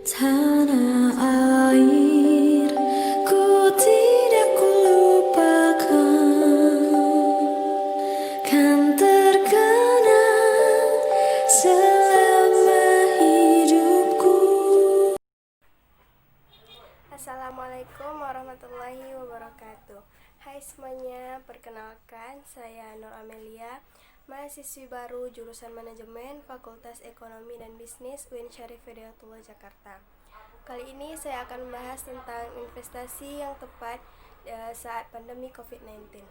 Tanah air, ku tidak kulupakan, kan terkenang selama hidupku. Assalamualaikum warahmatullahi wabarakatuh. Hai semuanya, perkenalkan saya Nur Amelia, mahasiswi baru jurusan Manajemen Fakultas Ekonomi dan Bisnis UIN Syarif Hidayatullah Jakarta. Kali ini saya akan membahas tentang investasi yang tepat saat pandemi COVID-19.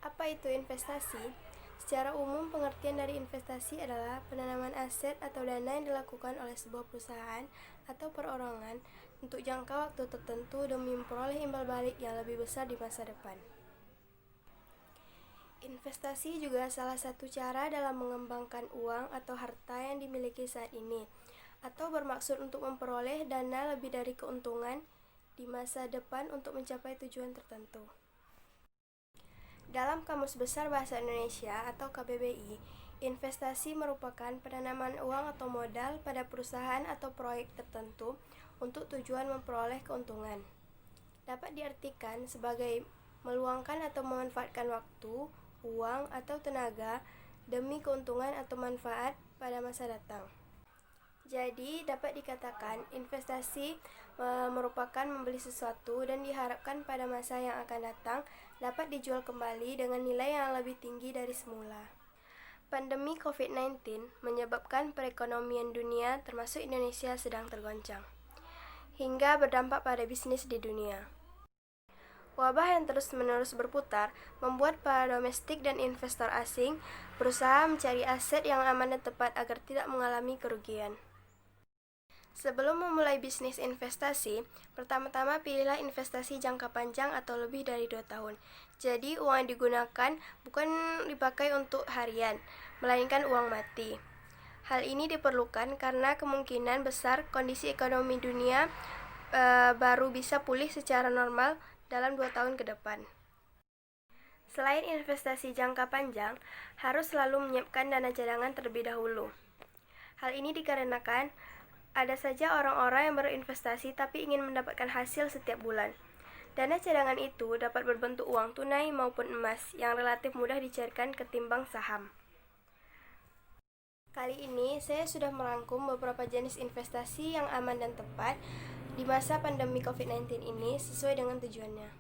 Apa itu investasi? Secara umum, pengertian dari investasi adalah penanaman aset atau dana yang dilakukan oleh sebuah perusahaan atau perorangan untuk jangka waktu tertentu demi memperoleh imbal balik yang lebih besar di masa depan. Investasi juga salah satu cara dalam mengembangkan uang atau harta yang dimiliki saat ini, atau bermaksud untuk memperoleh dana lebih dari keuntungan di masa depan untuk mencapai tujuan tertentu. Dalam Kamus Besar Bahasa Indonesia atau KBBI, investasi merupakan penanaman uang atau modal pada perusahaan atau proyek tertentu untuk tujuan memperoleh keuntungan. Dapat diartikan sebagai meluangkan atau memanfaatkan waktu, uang, atau tenaga demi keuntungan atau manfaat pada masa datang. Jadi, dapat dikatakan investasi merupakan membeli sesuatu dan diharapkan pada masa yang akan datang dapat dijual kembali dengan nilai yang lebih tinggi dari semula. Pandemi COVID-19 menyebabkan perekonomian dunia termasuk Indonesia sedang tergoncang, hingga berdampak pada bisnis di dunia. Wabah yang terus-menerus berputar membuat para domestik dan investor asing berusaha mencari aset yang aman dan tepat agar tidak mengalami kerugian. Sebelum memulai bisnis investasi, pertama-tama pilihlah investasi jangka panjang atau lebih dari 2 tahun. Jadi, uang yang digunakan bukan dipakai untuk harian, melainkan uang mati. Hal ini diperlukan karena kemungkinan besar kondisi ekonomi dunia baru bisa pulih secara normal dalam 2 tahun ke depan. Selain investasi jangka panjang, harus selalu menyiapkan dana cadangan terlebih dahulu. Hal ini dikarenakan ada saja orang-orang yang berinvestasi tapi ingin mendapatkan hasil setiap bulan. Dana cadangan itu dapat berbentuk uang tunai maupun emas yang relatif mudah dicairkan ketimbang saham. Kali ini saya sudah merangkum beberapa jenis investasi yang aman dan tepat di masa pandemi COVID-19 ini sesuai dengan tujuannya.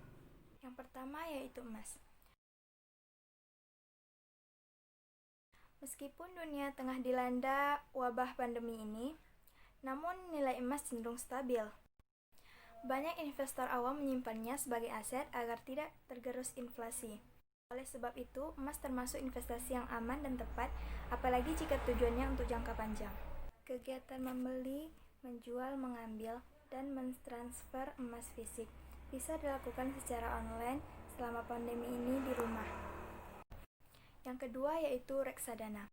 Yang pertama yaitu emas. Meskipun dunia tengah dilanda wabah pandemi ini, namun nilai emas cenderung stabil. Banyak investor awam menyimpannya sebagai aset agar tidak tergerus inflasi. Oleh sebab itu, emas termasuk investasi yang aman dan tepat, apalagi jika tujuannya untuk jangka panjang. Kegiatan membeli, menjual, mengambil, dan mentransfer emas fisik bisa dilakukan secara online selama pandemi ini di rumah. Yang kedua yaitu reksadana.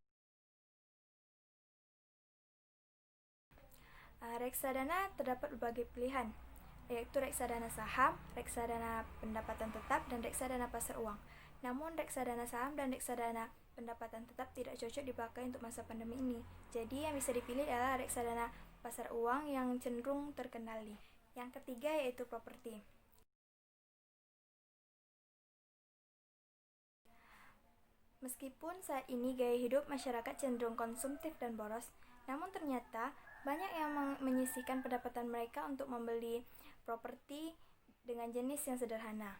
Reksadana terdapat berbagai pilihan, yaitu reksadana saham, reksadana pendapatan tetap, dan reksadana pasar uang. Namun reksadana saham dan reksadana pendapatan tetap tidak cocok dipakai untuk masa pandemi ini. Jadi yang bisa dipilih adalah reksadana pasar uang yang cenderung terkendali. Yang ketiga yaitu properti. Meskipun saat ini gaya hidup masyarakat cenderung konsumtif dan boros, namun ternyata banyak yang menyisihkan pendapatan mereka untuk membeli properti dengan jenis yang sederhana.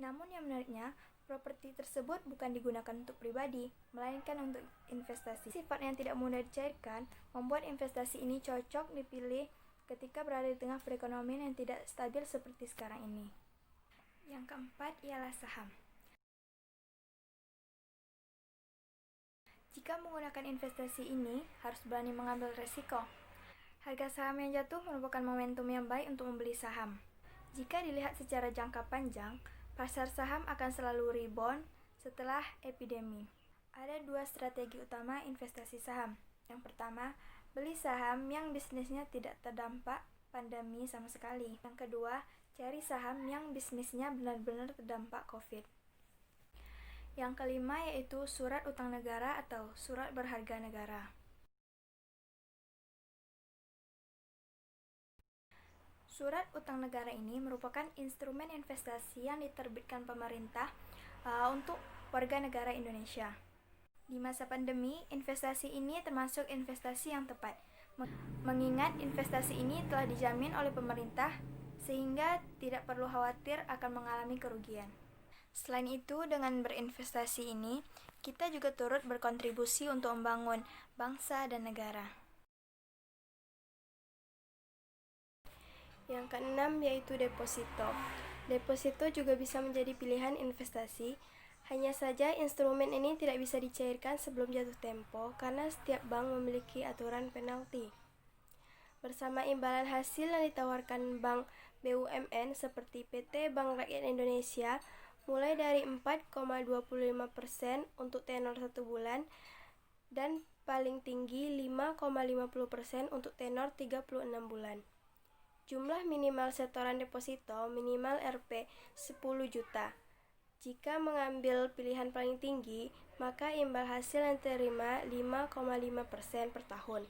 Namun yang menariknya, properti tersebut bukan digunakan untuk pribadi, melainkan untuk investasi. Sifat yang tidak mudah dicairkan membuat investasi ini cocok dipilih ketika berada di tengah perekonomian yang tidak stabil seperti sekarang ini. Yang keempat ialah saham. Jika menggunakan investasi ini, harus berani mengambil resiko. Harga saham yang jatuh merupakan momentum yang baik untuk membeli saham. Jika dilihat secara jangka panjang, pasar saham akan selalu rebound setelah epidemi. Ada 2 strategi utama investasi saham. Yang pertama, beli saham yang bisnisnya tidak terdampak pandemi sama sekali. Yang kedua, cari saham yang bisnisnya benar-benar terdampak COVID. Yang kelima yaitu surat utang negara atau surat berharga negara. Surat utang negara ini merupakan instrumen investasi yang diterbitkan pemerintah untuk warga negara Indonesia. Di masa pandemi, investasi ini termasuk investasi yang tepat, mengingat investasi ini telah dijamin oleh pemerintah sehingga tidak perlu khawatir akan mengalami kerugian. Selain itu, dengan berinvestasi ini, kita juga turut berkontribusi untuk membangun bangsa dan negara. Yang keenam yaitu deposito. Deposito juga bisa menjadi pilihan investasi. Hanya saja instrumen ini tidak bisa dicairkan sebelum jatuh tempo karena setiap bank memiliki aturan penalti. Bersama imbalan hasil yang ditawarkan bank BUMN seperti PT Bank Rakyat Indonesia mulai dari 4,25% untuk tenor 1 bulan dan paling tinggi 5,50% untuk tenor 36 bulan. Jumlah minimal setoran deposito minimal Rp 10 juta. Jika mengambil pilihan paling tinggi, maka imbal hasil yang diterima 5,5% per tahun.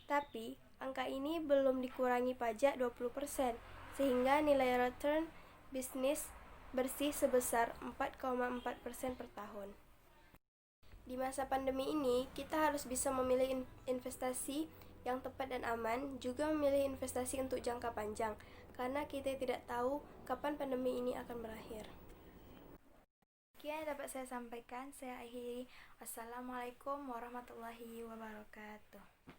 Tapi, angka ini belum dikurangi pajak 20%, sehingga nilai return bisnis bersih sebesar 4,4% per tahun. Di masa pandemi ini, kita harus bisa memilih investasi yang tepat dan aman, juga memilih investasi untuk jangka panjang, karena kita tidak tahu kapan pandemi ini akan berakhir. Sekian yang dapat saya sampaikan, saya akhiri. Wassalamualaikum warahmatullahi wabarakatuh.